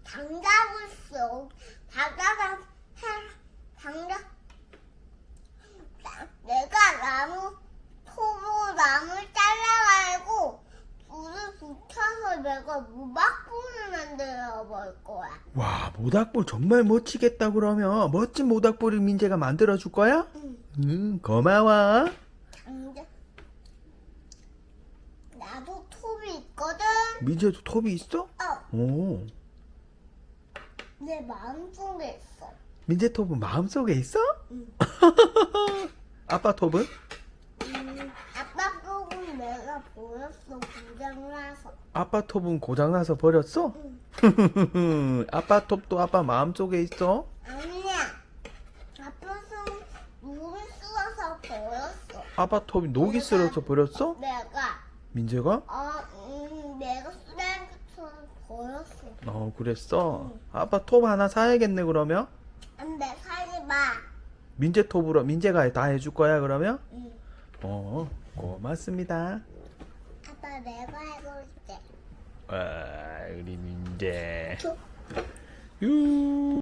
당자고 있어. 내가 나무 잘라가지고 불을 붙여서 내가 모닥불을 만들어 볼 거야. 와, 모닥불 정말 멋지겠다. 그러면 멋진 모닥불을 민재가 만들어 줄 거야? 응. 고마워. 나도 톱이 있거든. 민재도 톱이 있어? 오. 내 마음속에 있어. 민재 톱은 마음속에 있어? 응. 아빠 톱은? 아빠 쪽은 내가 보였어. 고장나서. 아빠 톱은 고장나서 버렸어? 응. 아빠 톱도 아빠 마음속에 있어? 아니야. 아빠 손 물을 쓰어서 버렸어. 아빠 톱이 녹이 슬어서 버렸어? 내가 민재가? 내가 쓰레기통에 버렸어. 그랬어? 아빠 톱 하나 사야겠네. 그러면 안돼, 사지 마. 민재 톱으로 민재가 다 해줄 거야 그러면? 응. 고맙습니다. 아빠 내가 해볼게. 우리 민재. 줘. 유.